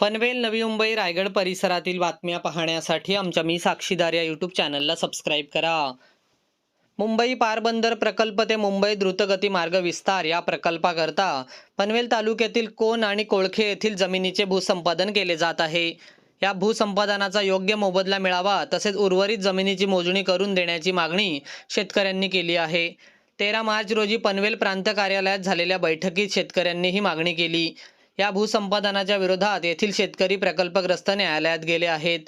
पनवेल, नवी मुंबई, रायगड परिसरातील बातम्या पाहण्यासाठी आमच्या मी साक्षीदार या यूट्यूब चॅनलला सबस्क्राईब करा. मुंबई पारबंदर प्रकल्प ते मुंबई द्रुतगती मार्ग विस्तार या प्रकल्पाकरता पनवेल तालुक्यातील कोण आणि कोळखे येथील जमिनीचे भूसंपादन केले जात आहे. या भूसंपादनाचा योग्य मोबदला मिळावा तसेच उर्वरित जमिनीची मोजणी करून देण्याची मागणी शेतकऱ्यांनी केली आहे. 13 मार्च रोजी पनवेल प्रांत कार्यालयात झालेल्या बैठकीत शेतकऱ्यांनी ही मागणी केली. या भूसंपादनाच्या विरोधात येथील शेतकरी प्रकल्पग्रस्त न्यायालयात गेले आहेत.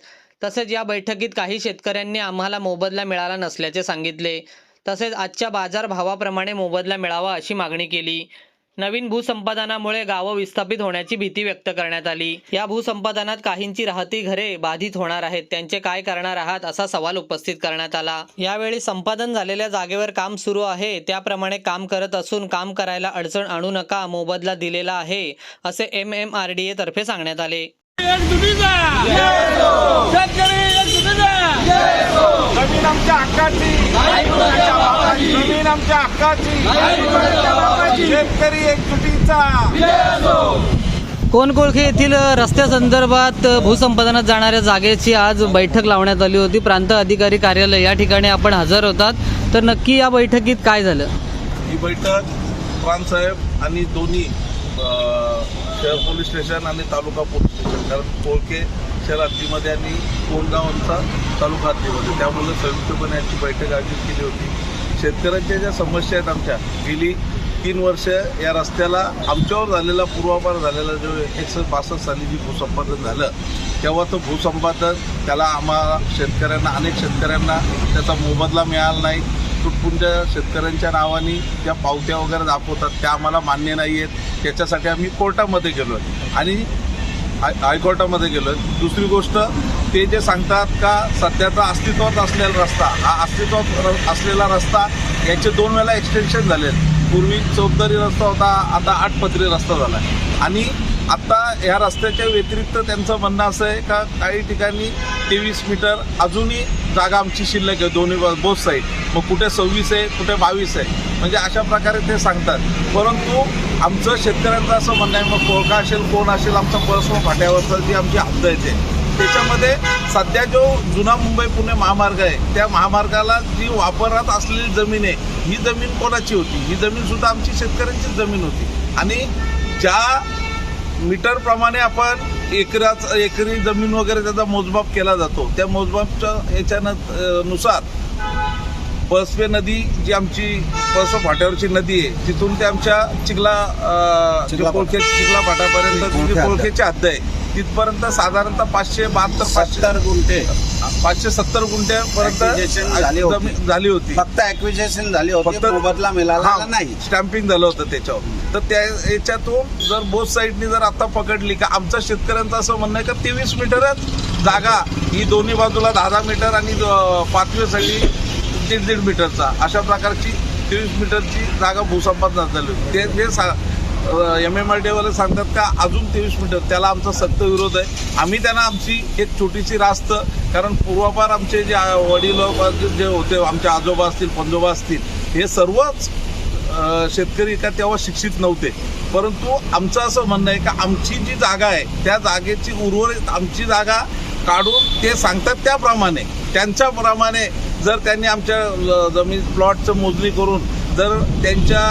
तसेच या बैठकीत काही शेतकऱ्यांनी आम्हाला मोबदला मिळाला नसल्याचे सांगितले. तसेच आजच्या बाजार भावाप्रमाणे मोबदला मिळावा अशी मागणी केली. नवीन भूसंपादनामुळे गावं विस्थापित होण्याची भीती व्यक्त करण्यात आली. या भूसंपादनात काहींची राहती घरे बाधित होणार आहेत, त्यांचे काय करणार आहात असा सवाल उपस्थित करण्यात आला. यावेळी संपादन झालेल्या जागेवर काम सुरू आहे, त्याप्रमाणे काम करत असून काम करायला अडचण आणू नका, मोबदला दिलेला आहे असे MMRDA तर्फे सांगण्यात आले. कोण कोळखे येथील रस्त्यासंदर्भात भूसंपादनात जाणाऱ्या जागेची आज बैठक लावण्यात आली होती. प्रांत अधिकारी कार्यालय या ठिकाणी आपण हजर होतात. तर नक्की या बैठकीत काय झालं? ही बैठक प्रांत साहेब आणि दोन्ही शहर पोलीस स्टेशन आणि तालुका पोलीस स्टेशन, कारण कोळखे शहर हद्दीमध्ये आणि कोंडगावचा तालुका हद्दीमध्ये, त्यामुळे संयुक्तपणे याची बैठक आयोजित केली होती. शेतकऱ्यांच्या ज्या समस्या आहेत, आमच्या गेली 3 वर्ष या रस्त्याला आमच्यावर झालेला पूर्वापार झालेला जो 1962 साली जी भूसंपादन झालं, तेव्हा तो भूसंपादन त्याला आम्हाला शेतकऱ्यांना, अनेक शेतकऱ्यांना त्याचा मोबदला मिळाला नाही. तुटपुंज्या शेतकऱ्यांच्या नावाने त्या पावत्या वगैरे दाखवतात, त्या आम्हाला मान्य नाही आहेत. त्याच्यासाठी आम्ही कोर्टामध्ये गेलो आणि हायकोर्टामध्ये गेलो. दुसरी गोष्ट, ते जे सांगतात का सध्याचा अस्तित्वात असलेला रस्ता, हा अस्तित्वात असलेला रस्ता याचे 2 वेळा एक्सटेन्शन झाले. पूर्वी चौकदरी रस्ता होता, आता 8 पदरी रस्ता झाला. आणि आता ह्या रस्त्याच्या व्यतिरिक्त त्यांचं म्हणणं असं आहे का काही ठिकाणी 23 मीटर अजूनही जागा आमची शिल्लक आहे, दोन्ही बोथ साईड. मग कुठे 26 आहे, कुठे 22 आहे, म्हणजे अशा प्रकारे ते सांगतात. परंतु आमचं शेतकऱ्यांचं असं म्हणणं आहे, मग कोळका असेल, कोण असेल, आमचा परस्पर फाट्यावरचा जी आमची हद्द आहे त्याच्यामध्ये सध्या जो जुना मुंबई पुणे महामार्ग आहे, त्या महामार्गाला जी वापरात असलेली जमीन आहे, ही जमीन कोणाची होती? ही जमीनसुद्धा आमची शेतकऱ्यांचीच जमीन होती. आणि ज्या मीटरप्रमाणे आपण एकरी जमीन वगैरे त्याचा मोजमाप केला जातो, त्या मोजमापच्या नुसार पळसपे नदी जी आमची पळसप फाट्यावरची नदी आहे, तिथून ते आमच्या चिखला फाटापर्यंत जी कोळखेची हद्द आहे, तिथपर्यंत साधारणतः 570 गुंठेपर्यंत झाली होती. फक्त ॲक्विजिशन झाली होती, मोबदला मिळाला नाही, स्टॅम्पिंग झालं होतं त्याच्यावर. तर त्या याच्यातून जर बोथ साईडनी जर आता पकडली का, आमच्या शेतकऱ्यांचं असं म्हणणं आहे का 23 मीटरच जागा, ही दोन्ही बाजूला 10 मीटर आणि 5वी सगळी 1.5 मीटरचा, अशा प्रकारची 23 मीटरची जागा भूसंपादनात झाली होती. ते MMRDA वाले सांगतात का अजून 23 मीटर, त्याला आमचा सक्त विरोध आहे. आम्ही त्यांना आमची एक छोटीशी रास्त, कारण पूर्वापार आमचे जे वडील जे होते, आमचे आजोबा असतील, पंजोबा असतील, हे सर्वच शेतकरी का तेव्हा शिक्षित नव्हते. परंतु आमचं असं म्हणणं आहे का आमची जी जागा आहे, त्या जागेची उर्वरित आमची जागा काढून ते सांगतात त्याप्रमाणे, त्यांच्याप्रमाणे जर त्यांनी आमच्या जमीन प्लॉटचं मोजणी करून जर त्यांच्या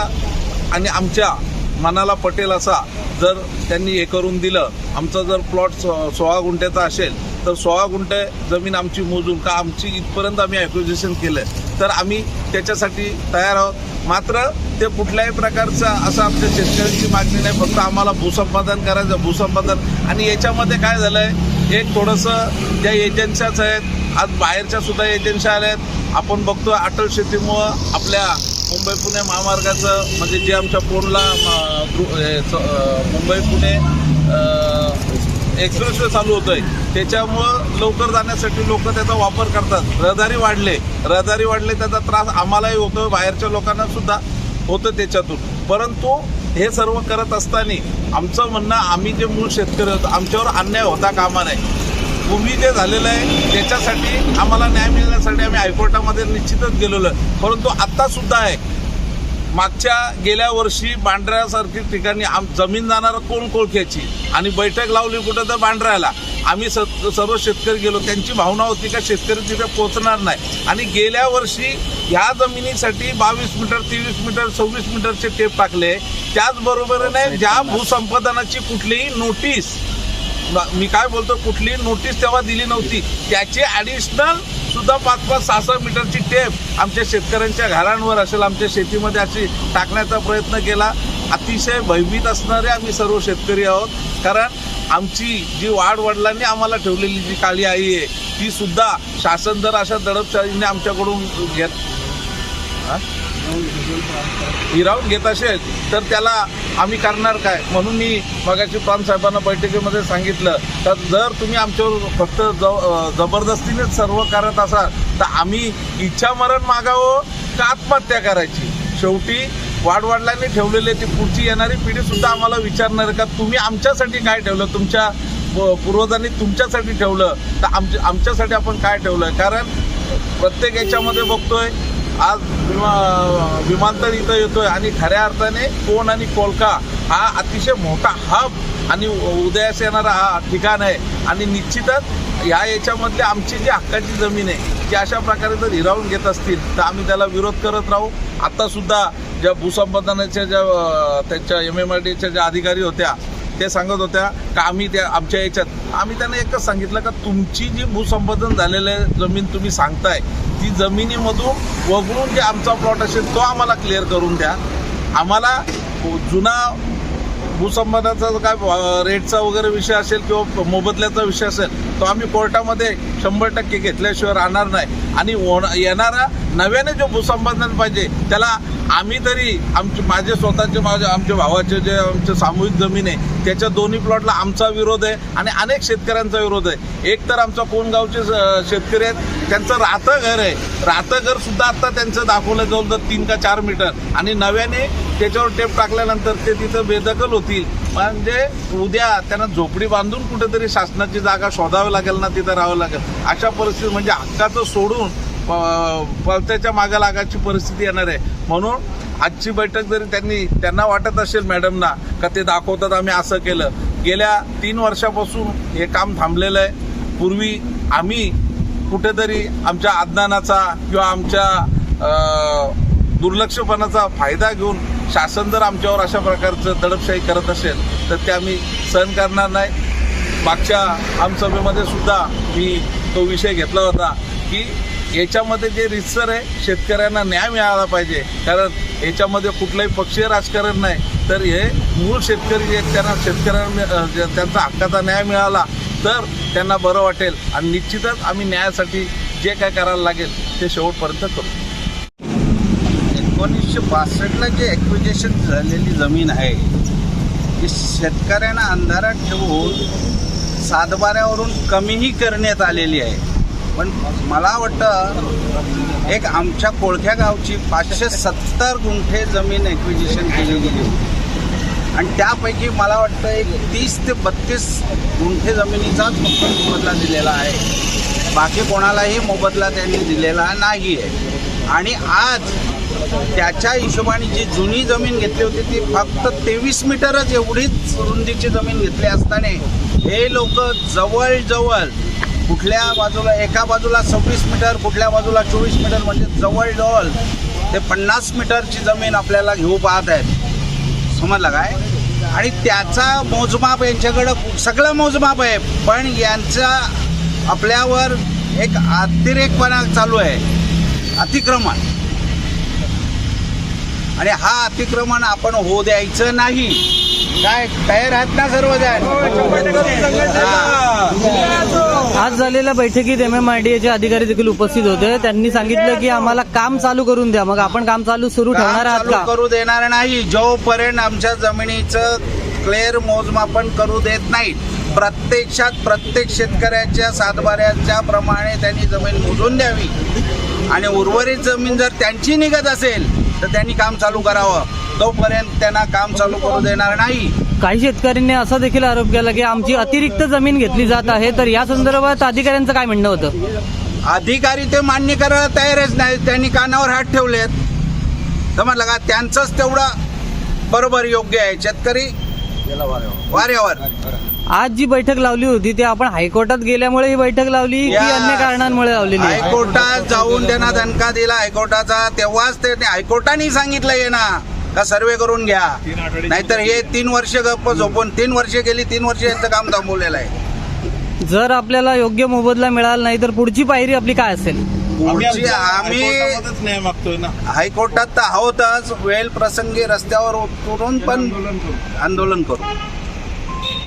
आणि आमच्या मनाला पटेल असा जर त्यांनी हे करून दिलं, आमचा जर प्लॉट 16 गुंठ्याचा असेल तर 16 गुंठे जमीन आमची मोजून का आमची इथपर्यंत आम्ही ॲक्विजिशन केलं, तर आम्ही त्याच्यासाठी तयार आहोत. मात्र ते कुठल्याही प्रकारचं असं आमच्या शेतकऱ्यांची मागणी नाही, फक्त आम्हाला भूसंपादन करायचं, भूसंपादन. आणि याच्यामध्ये काय झालं आहे, एक थोडंसं ज्या एजन्स्याच आहेत, आज बाहेरच्या सुद्धा एजन्स्या आल्या आहेत. आपण बघतो अटल शेतीमुळं आपल्या मुंबई पुणे महामार्गाचं, म्हणजे जे आमच्या पोनला मुंबई पुणे एक्सप्रेसवे चालू होतं आहे, त्याच्यामुळं लवकर जाण्यासाठी लोक त्याचा वापर करतात. रहदारी वाढले, त्याचा त्रास आम्हालाही होतो, बाहेरच्या लोकांना सुद्धा होतं त्याच्यातून. परंतु हे सर्व करत असताना आमचं म्हणणं, आम्ही जे मूळ शेतकरी होतो, आमच्यावर अन्याय होता कामा नाही. पूर्वी जे झालेलं आहे त्याच्यासाठी आम्हाला न्याय मिळण्यासाठी आम्ही हायकोर्टामध्ये निश्चितच गेलेलो आहे. परंतु आत्तासुद्धा आहे मागच्या गेल्या वर्षी बांद्र्यासारखी ठिकाणी जमीन जाणार कोण कोळख्याची आणि बैठक लावली कुठं तर बांद्र्याला. आम्ही सर्व शेतकरी गेलो. त्यांची भावना होती का शेतकरी तिथे पोहोचणार नाही. आणि गेल्या वर्षी ह्या जमिनीसाठी 22 मीटर, 23 मीटर, 26 मीटरचे टेप टाकले. त्याचबरोबरीने ज्या भूसंपादनाची कुठलीही नोटीस, मी काय बोलतो, कुठलीही नोटीस तेव्हा दिली नव्हती, त्याची ॲडिशनल सुद्धा 5-5, 6-6 मीटरची टेप आमच्या शेतकऱ्यांच्या घरांवर असेल, आमच्या शेतीमध्ये अशी टाकण्याचा प्रयत्न केला. अतिशय भयभीत असणारे आम्ही सर्व शेतकरी आहोत. कारण आमची जी वडिलांनी आम्हाला ठेवलेली जी काळी आई आहे ती सुद्धा शासन जर अशा दडपशाहीने आमच्याकडून हिरावून घेत असेल तर त्याला आम्ही करणार काय. म्हणून मी मगाशी साहेबांना बैठकीमध्ये सांगितलं तर जर तुम्ही आमच्यावर फक्त जबरदस्तीनेच सर्व करत असाल तर आम्ही इच्छामरण मागावं का आत्महत्या करायची. शेवटी वडिलांनी ठेवलेले ती पुढची येणारी पिढी सुद्धा आम्हाला विचारणार का तुम्ही आमच्यासाठी काय ठेवलं, तुमच्या पूर्वजांनी तुमच्यासाठी ठेवलं तर आमच्यासाठी आपण काय ठेवलं. कारण प्रत्येक याच्यामध्ये बघतोय आज विमानतळ इथं येतोय आणि खऱ्या अर्थाने कोण आणि कोलका हा अतिशय मोठा हब आणि उदयास येणारा हा ठिकाण आहे. आणि निश्चितच याच्यामधली आमची जी हक्काची जमीन आहे ती अशा प्रकारे जर हिरावून घेत असतील तर आम्ही त्याला विरोध करत राहू. आत्तासुद्धा ज्या भूसंपादनाच्या ज्या त्यांच्या MMRDAच्या ज्या अधिकारी होत्या ते सांगत होत्या का आम्ही त्या आमच्या याच्यात आम्ही त्यांना एकच सांगितलं का तुमची जी भूसंपादन झालेलं जमीन तुम्ही सांगताय ती जमिनीमधून वगळून जे आमचा प्लॉट असेल तो आम्हाला क्लिअर करून द्या. आम्हाला जुना भूसंपादनाचा काय रेटचा वगैरे विषय असेल किंवा मोबदल्याचा विषय असेल तो आम्ही कोर्टामध्ये 100% घेतल्याशिवाय राहणार नाही. आणि येणारा नव्याने जो भूसंपादन पाहिजे त्याला आम्ही तरी माझे स्वतःचे आमच्या भावाचे जे आमचे सामूहिक जमीन आहे त्याच्या दोन्ही प्लॉटला आमचा विरोध आहे आणि अनेक शेतकऱ्यांचा विरोध आहे. एक तर आमच्या कोणगावचे शेतकरी आहेत त्यांचं राहतं घर आहे, राहतं घर सुद्धा आता त्यांचं दाखवलं जाऊन तर 3 का 4 मीटर आणि नव्याने त्याच्यावर टेप टाकल्यानंतर ते तिथं बेदखल होतील. म्हणजे उद्या त्यांना झोपडी बांधून कुठेतरी शासनाची जागा शोधावी लागेल ना, तिथं राहावं लागेल. अशा परिस्थिती म्हणजे हक्काचं सोडून पळत्याच्या मागे लागायची परिस्थिती येणार आहे. म्हणून आजची बैठक जरी त्यांना वाटत असेल मॅडमना का ते दाखवतात आम्ही असं केलं, गेल्या 3 वर्षापासून हे काम थांबलेलं आहे. पूर्वी आम्ही कुठेतरी आमच्या अज्ञानाचा किंवा आमच्या दुर्लक्षपणाचा फायदा घेऊन शासन जर आमच्यावर अशा प्रकारचं दडपशाही करत असेल तर ते आम्ही सहन करणार नाही. मागच्या आमसभेमध्ये सुद्धा मी तो विषय घेतला होता की याच्यामध्ये जे रितसर आहे शेतकऱ्यांना न्याय मिळाला पाहिजे. कारण याच्यामध्ये कुठलंही पक्षीय राजकारण नाही तर हे मूळ शेतकरी जे त्यांना शेतकऱ्यांना त्यांचा हक्काचा न्याय मिळाला तर त्यांना बरं वाटेल. आणि निश्चितच आम्ही न्यायासाठी जे काय करायला लागेल ते शेवटपर्यंत करू. 1962ला जे ॲक्विजिशन झालेली जमीन आहे ती शेतकऱ्यांना अंधारात ठेवून सातबाऱ्यावरून कमीही करण्यात आलेली आहे. पण मला वाटतं एक आमच्या कोळख्या गावची 570 गुंठे जमीन ॲक्विजिशन केली गेली आणि त्यापैकी मला वाटतं एक 30 ते 32 गुंठे जमिनीचाच फक्त मोबदला दिलेला आहे. बाकी कोणालाही मोबदला त्यांनी दिलेला नाही आहे. आणि आज त्याच्या हिशोबाने जी जुनी जमीन घेतली होती ती फक्त 23 मीटरच एवढीच रुंदीची जमीन घेतली असताना हे लोक जवळजवळ कुठल्या बाजूला एका बाजूला 26 मीटर कुठल्या बाजूला 24 मीटर म्हणजे जवळजवळ ते 50 मीटरची जमीन आपल्याला घेऊ पाहत आहेत. समजलं काय. आणि त्याचा मोजमाप यांच्याकडं सगळं मोजमाप आहे पण यांचा आपल्यावर एक अतिरेकपणा चालू आहे, अतिक्रमण. आणि हा अतिक्रमण आपण होऊ द्यायचं नाही. काय तयार आहात ना सर्वजण. आज झालेल्या बैठकीत MMRDAचे अधिकारी देखील उपस्थित होते. त्यांनी सांगितलं की आम्हाला काम चालू करून द्या. मग आपण काम सुरू ठेवणार आहात का? करू देणार नाही जोपर्यंत आमच्या जमिनीचं क्लिअर मोजमापन करू देत नाहीत. प्रत्यक्षात प्रत्येक शेतकऱ्याच्या सातबाऱ्याच्या प्रमाणे त्यांनी जमीन मोजून द्यावी आणि उर्वरित जमीन जर त्यांची निघत असेल तर त्यांनी काम चालू करावं. तोपर्यंत त्यांना काम चालू करू देणार नाही. काही शेतकऱ्यांनी असा देखील आरोप केला की आमची अतिरिक्त जमीन घेतली जात आहे. तर या संदर्भात अधिकाऱ्यांचं काय म्हणणं होतं? अधिकारी ते मान्य करायला तयारच नाही. त्यांनी कानावर हात ठेवलेत. समजलं का? त्यांचंच तेवढं बरोबर योग्य आहे. शेतकरी वाऱ्यावर. आज जी बैठक लावली होती ते आपण हायकोर्टात गेल्यामुळे ही बैठक लावली की अन्य कारणांमुळे लावलेली आहे? हायकोर्टात जाऊन त्यांना दणका दिला हायकोर्टाचा, तेव्हाच ते हायकोर्टाने सांगितलंय ना का सर्वे करून घ्या, नाहीतर हे 3 वर्ष गप्प झोपून 3 वर्ष गेली, 3 वर्ष यांचं काम थांबवलेलं आहे. जर आपल्याला योग्य मोबदला मिळाला नाही तर पुढची पायरी आपली काय असेल? पुढची आम्ही न्याय मागतोय ना. हायकोर्टात तर आहोतच, वेळ प्रसंगी रस्त्यावर उतरून पण आंदोलन करू.